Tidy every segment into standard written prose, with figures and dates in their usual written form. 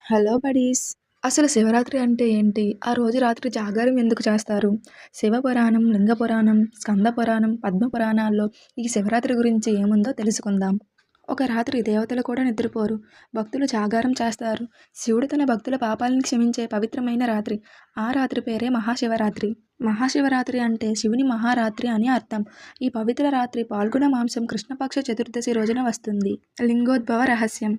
Hello buddies. అసలు శివరాత్రి అంటే ఏంటి? ఆ రోజు రాత్రి జాగారం ఎందుకు చేస్తారు? శివపురాణం, లింగ పురాణం, స్కంద పురాణం, పద్మ పురాణాల్లో ఈ శివరాత్రి గురించి ఏముందో తెలుసుకుందాం. ఒక రాత్రి దేవతలు కూడా నిద్రపోరు. భక్తులు జాగారం చేస్తారు. శివుడు తన భక్తుల పాపాలను క్షమించే పవిత్రమైన రాత్రి. ఆ రాత్రి పేరే మహాశివరాత్రి. మహాశివరాత్రి అంటే శివుని మహారాత్రి అని అర్థం. ఈ పవిత్ర రాత్రి పాల్గొన మాంసం కృష్ణపక్ష చతుర్దశి రోజున వస్తుంది. లింగోద్భవ రహస్యం.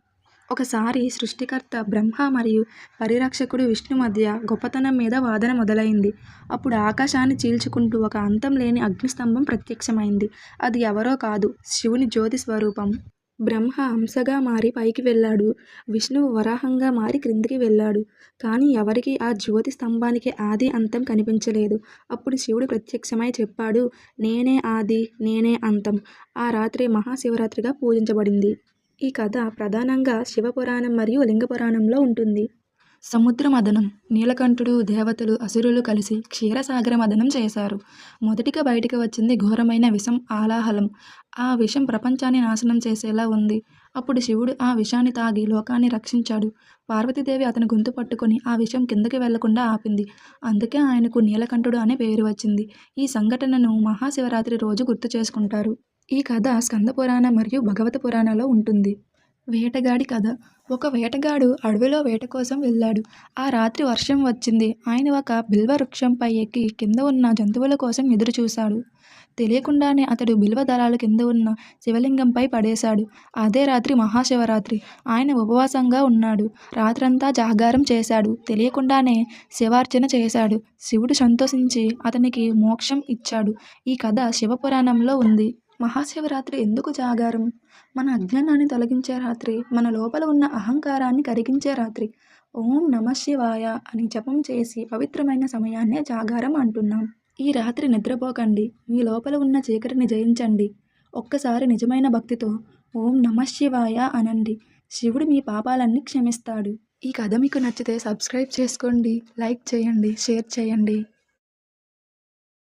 ఒకసారి సృష్టికర్త బ్రహ్మ మరియు పరిరక్షకుడు విష్ణు మధ్య గొప్పతనం మీద వాదన మొదలైంది. అప్పుడు ఆకాశాన్ని చీల్చుకుంటూ ఒక అంతం లేని అగ్నిస్తంభం ప్రత్యక్షమైంది. అది ఎవరో కాదు, శివుని జ్యోతి స్వరూపం. బ్రహ్మ హంసగా మారి పైకి వెళ్ళాడు. విష్ణువు వరాహంగా మారి క్రిందికి వెళ్ళాడు. కానీ ఎవరికీ ఆ జ్యోతి స్తంభానికి ఆది అంతం కనిపించలేదు. అప్పుడు శివుడు ప్రత్యక్షమై చెప్పాడు, నేనే ఆది, నేనే అంతం. ఆ రాత్రి మహాశివరాత్రిగా పూజించబడింది. ఈ కథ ప్రధానంగా శివపురాణం మరియు లింగ పురాణంలో ఉంటుంది. సముద్ర మథనం. నీలకంఠుడు, దేవతలు, అసురులు కలిసి క్షీరసాగర మథనం చేశారు. మొదటిగా బయటికి వచ్చింది ఘోరమైన విషం ఆలాహలం. ఆ విషం ప్రపంచాన్ని నాశనం చేసేలా ఉంది. అప్పుడు శివుడు ఆ విషాన్ని తాగి లోకాన్ని రక్షించాడు. పార్వతీదేవి అతని గొంతు పట్టుకొని ఆ విషం కిందకి వెళ్లకుండా ఆపింది. అందుకే ఆయనకు నీలకంఠుడు అనే పేరు వచ్చింది. ఈ సంఘటనను మహాశివరాత్రి రోజు గుర్తు చేసుకుంటారు. ఈ కథ స్కంద పురాణ మరియు భగవత పురాణంలో ఉంటుంది. వేటగాడి కథ. ఒక వేటగాడు అడవిలో వేట కోసం వెళ్ళాడు. ఆ రాత్రి వర్షం వచ్చింది. ఆయన ఒక బిల్వ వృక్షంపై ఎక్కి కింద ఉన్న జంతువుల కోసం ఎదురు చూశాడు. తెలియకుండానే అతడు బిల్వ దళాలు కింద ఉన్న శివలింగంపై పడేశాడు. అదే రాత్రి మహాశివరాత్రి. ఆయన ఉపవాసంగా ఉన్నాడు. రాత్రంతా జాగారం చేశాడు. తెలియకుండానే శివార్చన చేశాడు. శివుడు సంతోషించి అతనికి మోక్షం ఇచ్చాడు. ఈ కథ శివపురాణంలో ఉంది. మహాశివరాత్రి ఎందుకు జాగారం? మన అజ్ఞానాన్ని తొలగించే రాత్రి. మన లోపల ఉన్న అహంకారాన్ని కరిగించే రాత్రి. ఓం నమః శివాయ అని జపం చేసి పవిత్రమైన సమయాన్నే జాగారం అంటున్నాం. ఈ రాత్రి నిద్రపోకండి. మీ లోపల ఉన్న చీకటిని జయించండి. ఒక్కసారి నిజమైన భక్తితో ఓం నమః శివాయ అనండి. శివుడు మీ పాపాలన్నీ క్షమిస్తాడు. ఈ కథ మీకు నచ్చితే సబ్స్క్రైబ్ చేసుకోండి, లైక్ చేయండి, షేర్ చేయండి.